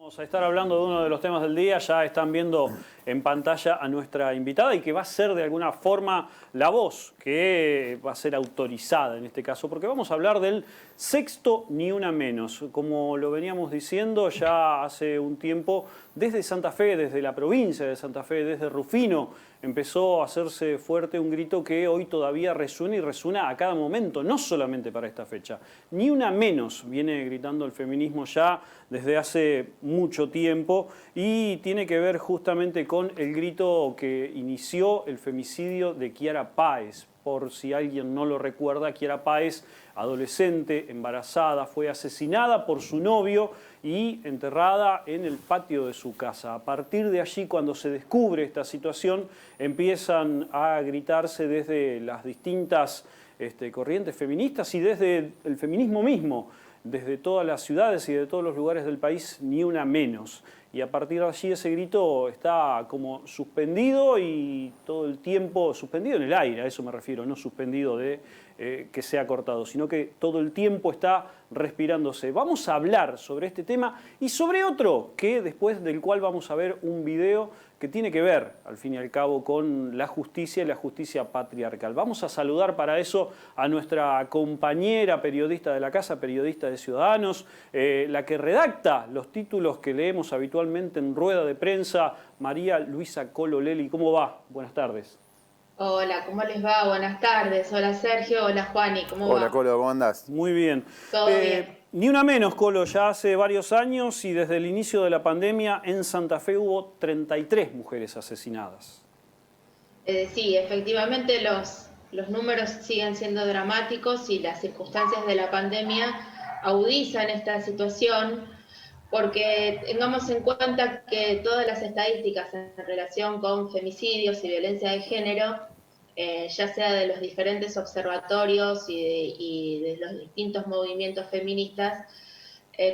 Vamos a estar hablando de uno de los temas del día. Ya están viendo en pantalla a nuestra invitada y que va a ser de alguna forma la voz que va a ser autorizada en este caso, porque vamos a hablar del sexto Ni Una Menos. Como lo veníamos diciendo ya hace un tiempo, desde Santa Fe, desde la provincia de Santa Fe, desde Rufino, empezó a hacerse fuerte un grito que hoy todavía resuena y resuena a cada momento, no solamente para esta fecha. Ni una menos, viene gritando el feminismo ya desde hace mucho tiempo y tiene que ver justamente con el grito que inició el femicidio de Kiara Páez. Por si alguien no lo recuerda, Kiara Páez, adolescente, embarazada, fue asesinada por su novio y enterrada en el patio de su casa. A partir de allí, cuando se descubre esta situación, empiezan a gritarse desde las distintas corrientes feministas y desde el feminismo mismo, desde todas las ciudades y de todos los lugares del país, ni una menos. Y a partir de allí ese grito está como suspendido y todo el tiempo, suspendido en el aire, a eso me refiero, no suspendido de que sea cortado, sino que todo el tiempo está respirándose. Vamos a hablar sobre este tema y sobre otro, que después del cual vamos a ver un video que tiene que ver, al fin y al cabo, con la justicia y la justicia patriarcal. Vamos a saludar para eso a nuestra compañera periodista de la casa, periodista de Ciudadanos, la que redacta los títulos que leemos habitualmente en rueda de prensa, María Luisa Colo Leli. ¿Cómo va? Buenas tardes. Hola, ¿cómo les va? Buenas tardes. Hola Sergio, hola Juani, ¿cómo va? Hola Colo, ¿cómo andás? Muy bien. Todo bien. Ni una menos, Colo, ya hace varios años y desde el inicio de la pandemia en Santa Fe hubo 33 mujeres asesinadas. Sí, efectivamente los números siguen siendo dramáticos y las circunstancias de la pandemia agudizan esta situación, porque tengamos en cuenta que todas las estadísticas en relación con femicidios y violencia de género, ya sea de los diferentes observatorios y de los distintos movimientos feministas,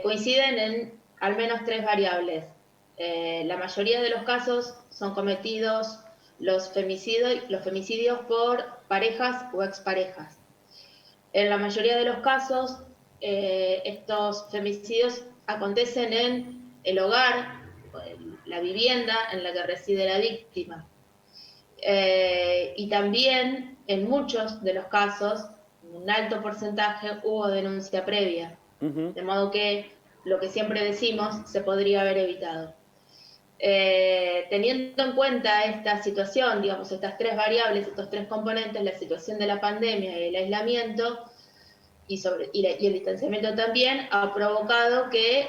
coinciden en al menos tres variables. La mayoría de los casos son cometidos los femicidios por parejas o exparejas. En la mayoría de los casos, estos femicidios acontecen en el hogar, la vivienda en la que reside la víctima. Y también en muchos de los casos, un alto porcentaje, hubo denuncia previa. De modo que lo que siempre decimos se podría haber evitado. Teniendo en cuenta esta situación, digamos, estas tres variables, estos tres componentes, la situación de la pandemia y el aislamiento y el distanciamiento también, ha provocado que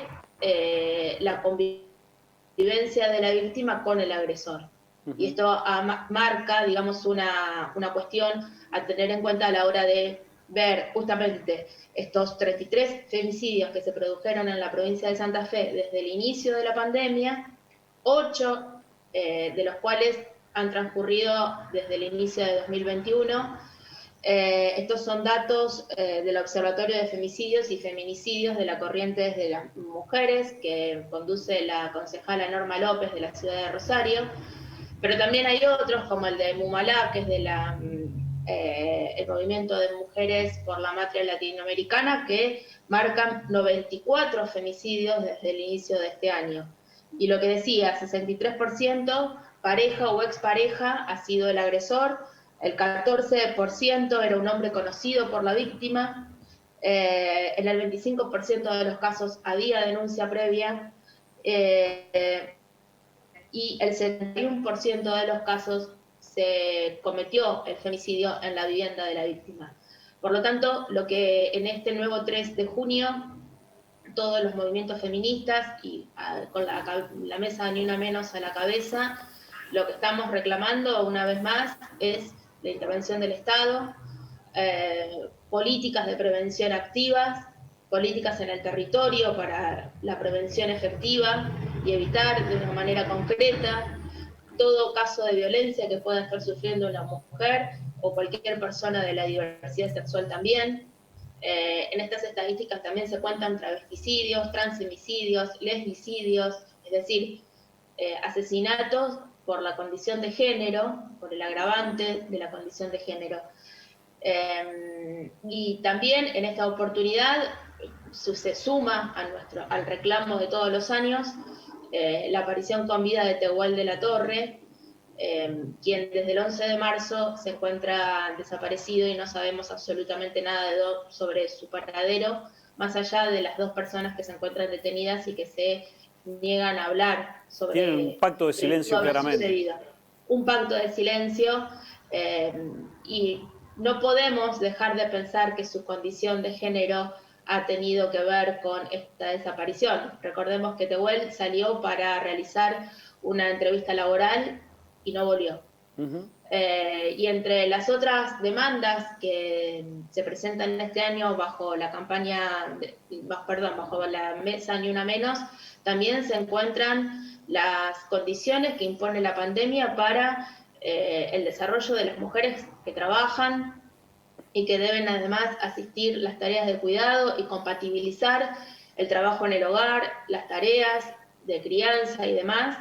la convivencia de la víctima con el agresor. Y esto marca, digamos, una cuestión a tener en cuenta a la hora de ver justamente estos 33 femicidios que se produjeron en la provincia de Santa Fe desde el inicio de la pandemia, 8 de los cuales han transcurrido desde el inicio de 2021. Estos son datos del Observatorio de Femicidios y Feminicidios de la Corriente de las Mujeres, que conduce la concejala Norma López de la ciudad de Rosario, pero también hay otros como el de Mumalá, que es de el movimiento de mujeres por la matria latinoamericana, que marcan 94 femicidios desde el inicio de este año. Y lo que decía, 63% pareja o expareja ha sido el agresor, el 14% era un hombre conocido por la víctima, en el 25% de los casos había denuncia previa, y el 71% de los casos se cometió el femicidio en la vivienda de la víctima. Por lo tanto, lo que en este nuevo 3 de junio, todos los movimientos feministas y con la mesa Ni Una Menos a la cabeza, lo que estamos reclamando una vez más es la intervención del Estado, políticas de prevención activas, políticas en el territorio para la prevención efectiva y evitar de una manera concreta todo caso de violencia que pueda estar sufriendo una mujer o cualquier persona de la diversidad sexual también. En estas estadísticas también se cuentan travesticidios, transfemicidios, lesbicidios, es decir, asesinatos por la condición de género, por el agravante de la condición de género. Y también en esta oportunidad se suma al reclamo de todos los años la aparición con vida de Tehuel de la Torre, quien desde el 11 de marzo se encuentra desaparecido y no sabemos absolutamente nada sobre su paradero, más allá de las 2 personas que se encuentran detenidas y que se niegan a hablar sobre... Tienen un pacto de silencio claramente. Sucedido. Un pacto de silencio y no podemos dejar de pensar que su condición de género ha tenido que ver con esta desaparición. Recordemos que Tehuel salió para realizar una entrevista laboral y no volvió. Y entre las otras demandas que se presentan este año bajo la campaña, bajo la mesa Ni Una Menos, también se encuentran las condiciones que impone la pandemia para el desarrollo de las mujeres que trabajan y que deben además asistir las tareas de cuidado y compatibilizar el trabajo en el hogar, las tareas de crianza y demás.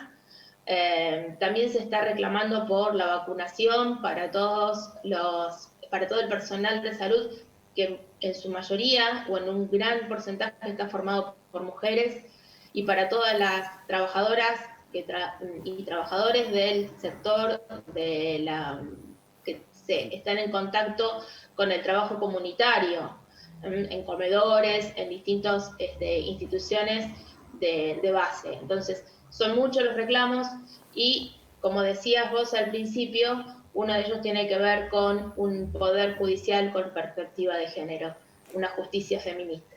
También se está reclamando por la vacunación para todo el personal de salud, que en su mayoría o en un gran porcentaje está formado por mujeres, y para todas las trabajadoras y trabajadores del sector que están en contacto con el trabajo comunitario, en comedores, en distintas instituciones de base. Entonces, son muchos los reclamos y, como decías vos al principio, uno de ellos tiene que ver con un poder judicial con perspectiva de género, una justicia feminista.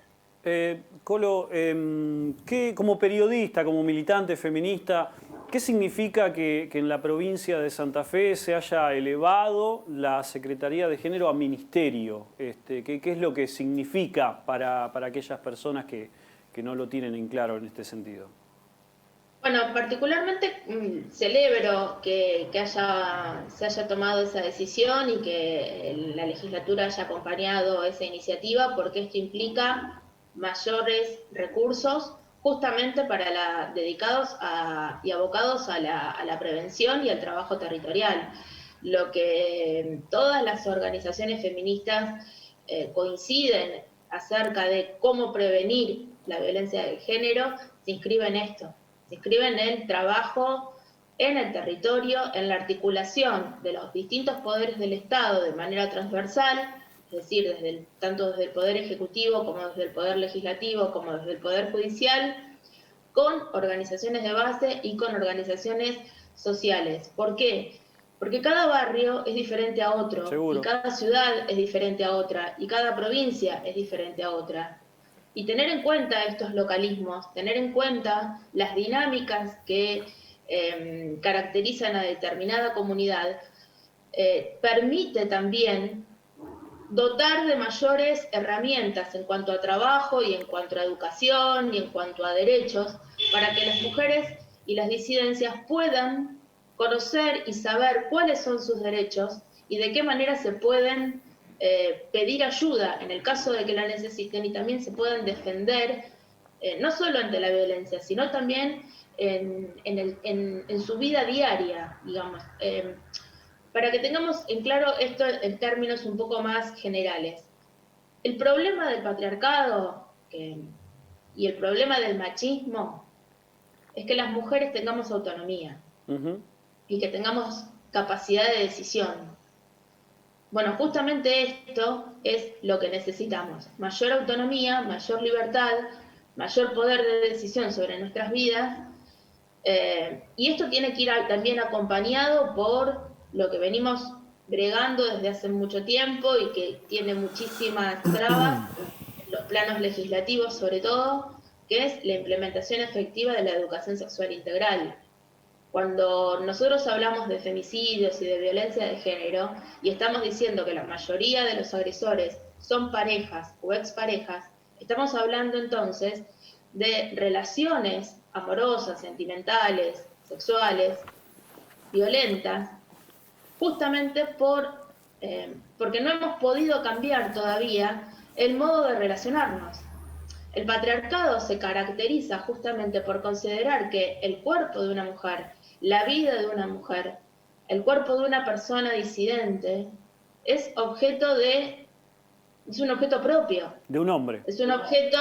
Colo, como periodista, como militante feminista, ¿qué significa que en la provincia de Santa Fe se haya elevado la Secretaría de Género a ministerio? ¿Qué es lo que significa para aquellas personas que no lo tienen en claro en este sentido? Bueno, particularmente celebro que se haya tomado esa decisión y que la legislatura haya acompañado esa iniciativa, porque esto implica mayores recursos justamente dedicados y abocados a la prevención y al trabajo territorial. Lo que todas las organizaciones feministas coinciden acerca de cómo prevenir la violencia de género se inscribe en esto. Se inscribe en el trabajo en el territorio, en la articulación de los distintos poderes del Estado de manera transversal, es decir, tanto desde el Poder Ejecutivo como desde el Poder Legislativo como desde el Poder Judicial, con organizaciones de base y con organizaciones sociales. ¿Por qué? Porque cada barrio es diferente a otro, Seguro. Y cada ciudad es diferente a otra, y cada provincia es diferente a otra. Y tener en cuenta estos localismos, tener en cuenta las dinámicas que caracterizan a determinada comunidad, permite también dotar de mayores herramientas en cuanto a trabajo y en cuanto a educación y en cuanto a derechos, para que las mujeres y las disidencias puedan conocer y saber cuáles son sus derechos y de qué manera se pueden pedir ayuda en el caso de que la necesiten, y también se puedan defender no solo ante la violencia, sino también en su vida diaria, digamos. Para que tengamos en claro esto en términos un poco más generales. El problema del patriarcado y el problema del machismo es que las mujeres tengamos autonomía y que tengamos capacidad de decisión. Bueno, justamente esto es lo que necesitamos. Mayor autonomía, mayor libertad, mayor poder de decisión sobre nuestras vidas. Y esto tiene que ir también acompañado por lo que venimos bregando desde hace mucho tiempo y que tiene muchísimas trabas, en los planos legislativos sobre todo, que es la implementación efectiva de la educación sexual integral. Cuando nosotros hablamos de femicidios y de violencia de género y estamos diciendo que la mayoría de los agresores son parejas o exparejas, estamos hablando entonces de relaciones amorosas, sentimentales, sexuales, violentas, justamente porque no hemos podido cambiar todavía el modo de relacionarnos. El patriarcado se caracteriza justamente por considerar que el cuerpo de una mujer, la vida de una mujer, el cuerpo de una persona disidente, es objeto de es un objeto propio. De un hombre. Es un objeto,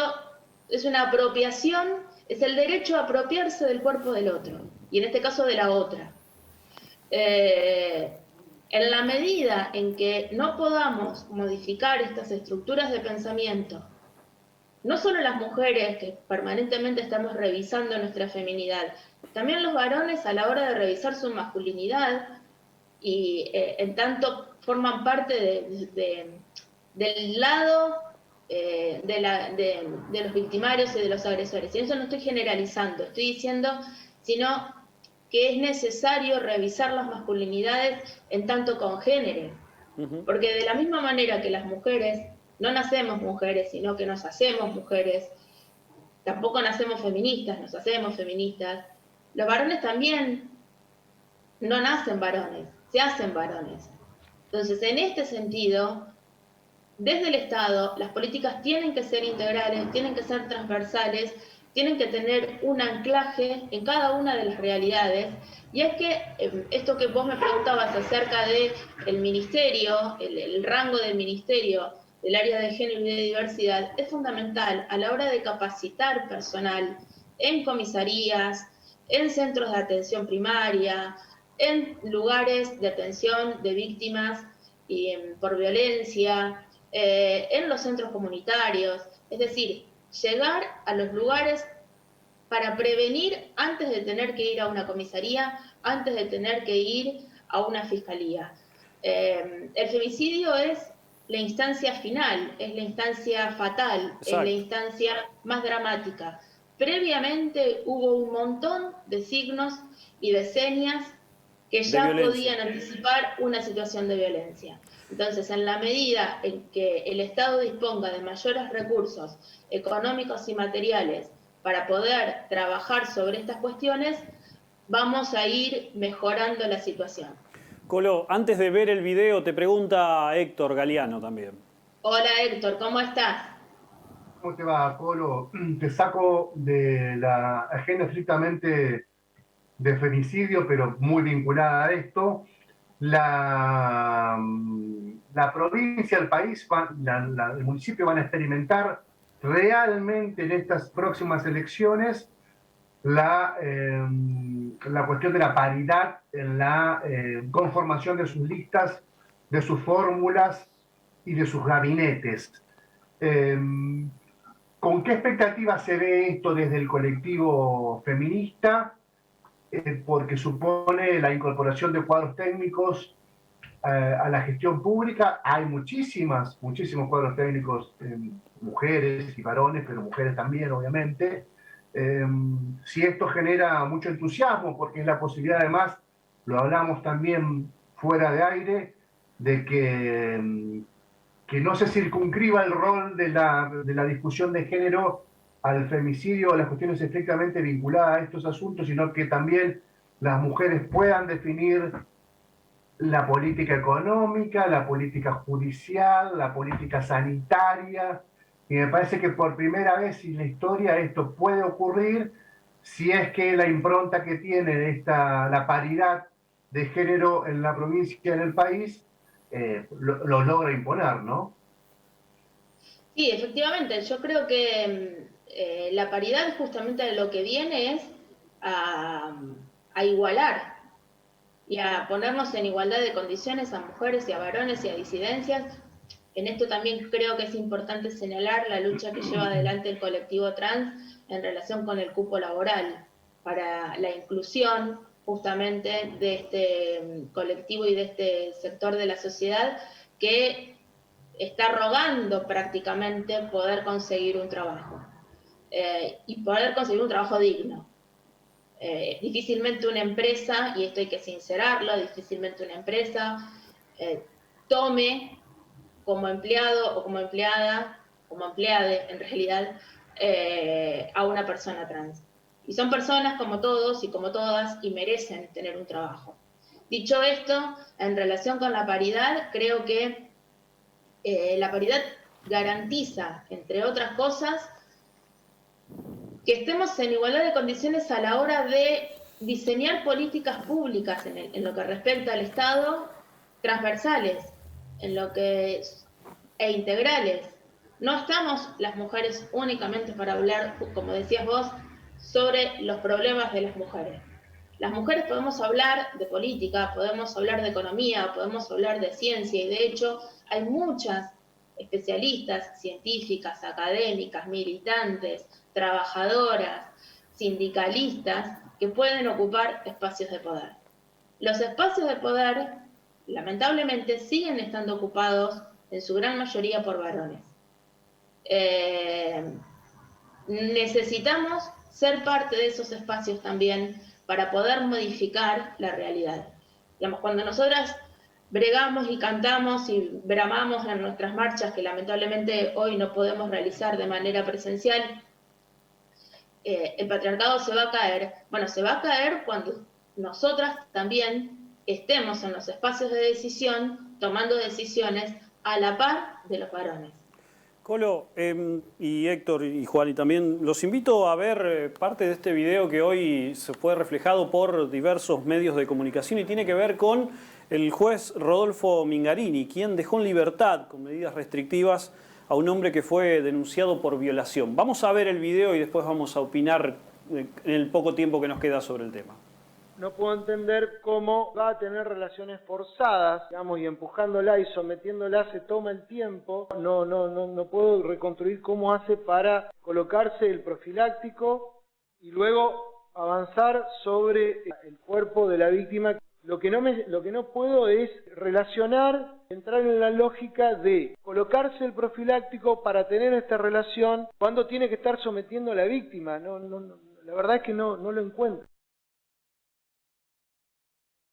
es una apropiación, es el derecho a apropiarse del cuerpo del otro, y en este caso de la otra. En la medida en que no podamos modificar estas estructuras de pensamiento, no solo las mujeres que permanentemente estamos revisando nuestra feminidad, también los varones a la hora de revisar su masculinidad y en tanto forman parte del lado de los victimarios y de los agresores. Y eso no estoy generalizando, estoy diciendo, sino que es necesario revisar las masculinidades en tanto congénere. Porque de la misma manera que las mujeres no nacemos mujeres, sino que nos hacemos mujeres, tampoco nacemos feministas, nos hacemos feministas, los varones también no nacen varones, se hacen varones. Entonces, en este sentido, desde el Estado, las políticas tienen que ser integrales, tienen que ser transversales, tienen que tener un anclaje en cada una de las realidades. Y es que esto que vos me preguntabas acerca del ministerio, el rango del ministerio, del área de género y de diversidad, es fundamental a la hora de capacitar personal en comisarías, en centros de atención primaria, en lugares de atención de víctimas por violencia, en los centros comunitarios, es decir, llegar a los lugares para prevenir antes de tener que ir a una comisaría, antes de tener que ir a una fiscalía. El femicidio es la instancia final, es la instancia fatal, Exacto. es la instancia más dramática. Previamente hubo un montón de signos y de señas que ya podían anticipar una situación de violencia. Entonces, en la medida en que el Estado disponga de mayores recursos económicos y materiales para poder trabajar sobre estas cuestiones, vamos a ir mejorando la situación. Colo, antes de ver el video, te pregunta Héctor Galeano también. Hola Héctor, ¿cómo estás? ¿Cómo te va, Colo? Te saco de la agenda estrictamente de femicidio, pero muy vinculada a esto. La provincia, el país, el municipio van a experimentar realmente en estas próximas elecciones la cuestión de la paridad en la conformación de sus listas, de sus fórmulas y de sus gabinetes. ¿Con qué expectativa se ve esto desde el colectivo feminista? Porque supone la incorporación de cuadros técnicos a la gestión pública. Hay muchísimos cuadros técnicos, mujeres y varones, pero mujeres también, obviamente. Si esto genera mucho entusiasmo, porque es la posibilidad, además, lo hablamos también fuera de aire, de que no se circunscriba el rol de la discusión de género al femicidio o a las cuestiones estrictamente vinculadas a estos asuntos, sino que también las mujeres puedan definir la política económica, la política judicial, la política sanitaria, y me parece que por primera vez en la historia esto puede ocurrir si es que la impronta que tiene la paridad de género en la provincia y en el país lo logra imponer, ¿no? Sí, efectivamente, yo creo que la paridad justamente de lo que viene es a igualar y a ponernos en igualdad de condiciones a mujeres y a varones y a disidencias. En esto también creo que es importante señalar la lucha que lleva adelante el colectivo trans en relación con el cupo laboral para la inclusión justamente de este colectivo y de este sector de la sociedad que está rogando prácticamente poder conseguir un trabajo y poder conseguir un trabajo digno. Difícilmente una empresa, y esto hay que sincerarlo, difícilmente una empresa tome como empleado o como empleada, como empleade en realidad, a una persona trans. Y son personas como todos y como todas y merecen tener un trabajo. Dicho esto, en relación con la paridad, creo que la paridad garantiza, entre otras cosas, que estemos en igualdad de condiciones a la hora de diseñar políticas públicas en lo que respecta al Estado, transversales, en lo que e integrales. No estamos las mujeres únicamente para hablar, como decías vos, sobre los problemas de las mujeres. Las mujeres podemos hablar de política, podemos hablar de economía, podemos hablar de ciencia, y de hecho hay muchas especialistas, científicas, académicas, militantes, trabajadoras, sindicalistas, que pueden ocupar espacios de poder. Los espacios de poder, lamentablemente, siguen estando ocupados en su gran mayoría por varones. Necesitamos ser parte de esos espacios también para poder modificar la realidad. Digamos, cuando nosotras bregamos y cantamos y bramamos en nuestras marchas, que lamentablemente hoy no podemos realizar de manera presencial, el patriarcado se va a caer. Bueno, se va a caer cuando nosotras también estemos en los espacios de decisión, tomando decisiones a la par de los varones. Colo, y Héctor y Juan, y también los invito a ver parte de este video que hoy se fue reflejado por diversos medios de comunicación y tiene que ver con el juez Rodolfo Mingarini, quien dejó en libertad con medidas restrictivas a un hombre que fue denunciado por violación. Vamos a ver el video y después vamos a opinar en el poco tiempo que nos queda sobre el tema. No puedo entender cómo va a tener relaciones forzadas, digamos, y empujándola y sometiéndola se toma el tiempo. No puedo reconstruir cómo hace para colocarse el profiláctico y luego avanzar sobre el cuerpo de la víctima. Lo que no puedo es relacionar, entrar en la lógica de colocarse el profiláctico para tener esta relación cuando tiene que estar sometiendo a la víctima. La verdad es que no lo encuentro.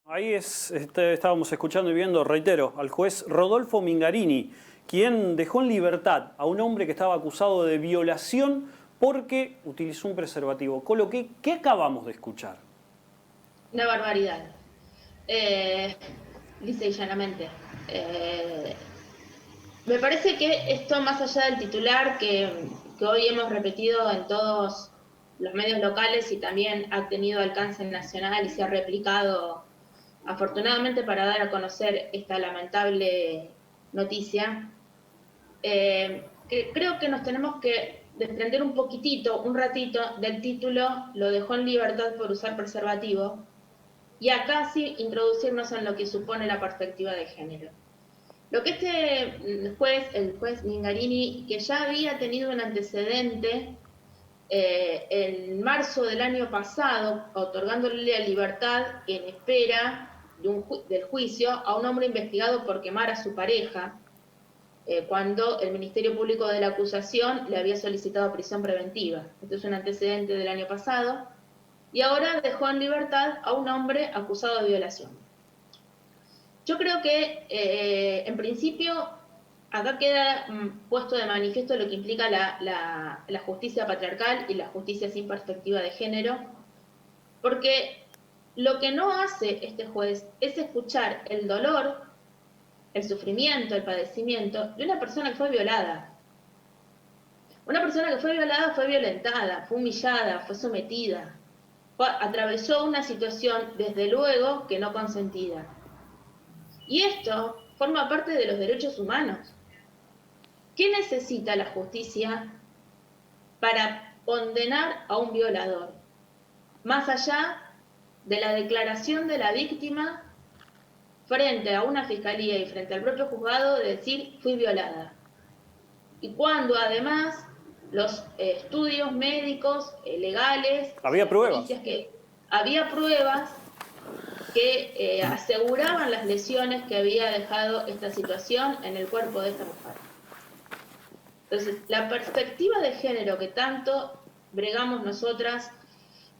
Ahí estábamos escuchando y viendo, reitero, al juez Rodolfo Mingarini, quien dejó en libertad a un hombre que estaba acusado de violación porque utilizó un preservativo. Colo, ¿qué acabamos de escuchar? Una barbaridad. Lisa y llanamente. Me parece que esto, más allá del titular que hoy hemos repetido en todos los medios locales y también ha tenido alcance nacional y se ha replicado afortunadamente para dar a conocer esta lamentable noticia, creo que nos tenemos que desprender un poquitito, un ratito del título, lo dejó en libertad por usar preservativo, y acá sí introducirnos en lo que supone la perspectiva de género. Lo que el juez Mingarini, que ya había tenido un antecedente en marzo del año pasado, otorgándole la libertad en espera del juicio a un hombre investigado por quemar a su pareja, cuando el Ministerio Público de la acusación le había solicitado prisión preventiva. Esto es un antecedente del año pasado. Y ahora dejó en libertad a un hombre acusado de violación. Yo creo que, en principio, acá queda puesto de manifiesto lo que implica la justicia patriarcal y la justicia sin perspectiva de género, porque lo que no hace este juez es escuchar el dolor, el sufrimiento, el padecimiento de una persona que fue violada. Una persona que fue violada fue violentada, fue humillada, fue sometida, atravesó una situación, desde luego, que no consentida. Y esto forma parte de los derechos humanos. ¿Qué necesita la justicia para condenar a un violador? Más allá de la declaración de la víctima frente a una fiscalía y frente al propio juzgado de decir fui violada. Y cuando además los estudios médicos, legales, había pruebas que aseguraban las lesiones que había dejado esta situación en el cuerpo de esta mujer. Entonces, la perspectiva de género que tanto bregamos nosotras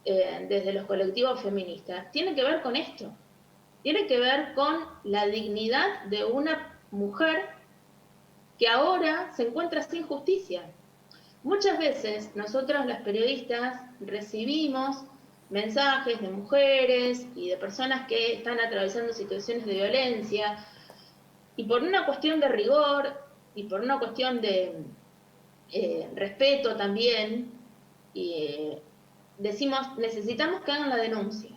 desde los colectivos feministas tiene que ver con esto. Tiene que ver con la dignidad de una mujer que ahora se encuentra sin justicia. Muchas veces nosotros las periodistas recibimos mensajes de mujeres y de personas que están atravesando situaciones de violencia, y por una cuestión de rigor y por una cuestión de respeto también, decimos, necesitamos que hagan la denuncia.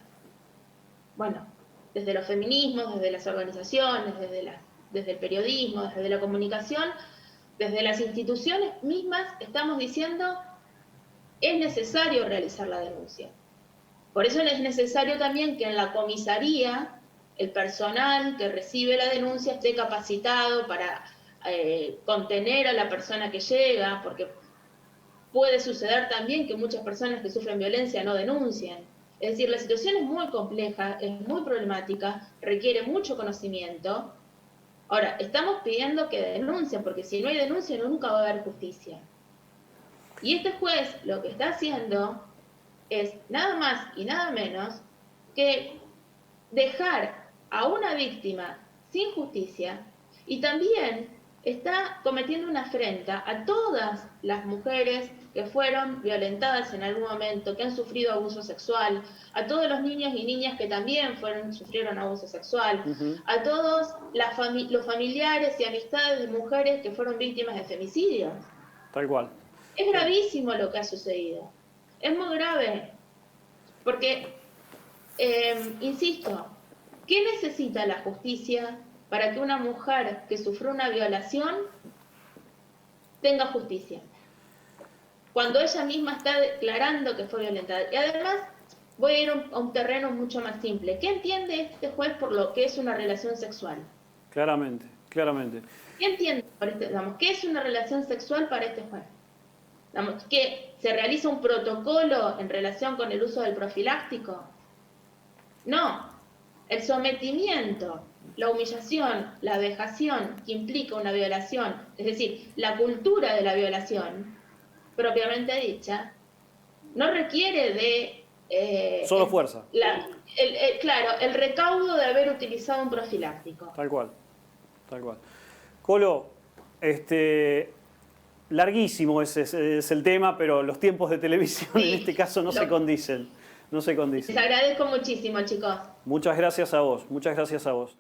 Bueno, desde los feminismos, desde las organizaciones, desde el periodismo, desde la comunicación, desde las instituciones mismas estamos diciendo es necesario realizar la denuncia. Por eso es necesario también que en la comisaría el personal que recibe la denuncia esté capacitado para contener a la persona que llega, porque puede suceder también que muchas personas que sufren violencia no denuncien. Es decir, la situación es muy compleja, es muy problemática, requiere mucho conocimiento. Ahora, estamos pidiendo que denuncien, porque si no hay denuncia nunca va a haber justicia. Y este juez lo que está haciendo es nada más y nada menos que dejar a una víctima sin justicia, y también está cometiendo una afrenta a todas las mujeres que fueron violentadas en algún momento, que han sufrido abuso sexual, a todos los niños y niñas que también sufrieron abuso sexual, a todos los familiares y amistades de mujeres que fueron víctimas de femicidios. Tal cual. Es gravísimo lo que ha sucedido. Es muy grave. Porque, insisto, ¿qué necesita la justicia para que una mujer que sufrió una violación tenga justicia? Cuando ella misma está declarando que fue violentada. Y además, voy a ir a un terreno mucho más simple. ¿Qué entiende este juez por lo que es una relación sexual? Claramente, claramente. ¿Qué entiende por qué es una relación sexual para este juez? ¿Que se realiza un protocolo en relación con el uso del profiláctico? No. El sometimiento, la humillación, la vejación que implica una violación, es decir, la cultura de la violación, propiamente dicha, no requiere de... Solo fuerza. Claro, el recaudo de haber utilizado un profiláctico. Tal cual, tal cual. Colo, larguísimo es el tema, pero los tiempos de televisión en este caso no se condicen. No se condicen. Les agradezco muchísimo, chicos. Muchas gracias a vos, muchas gracias a vos.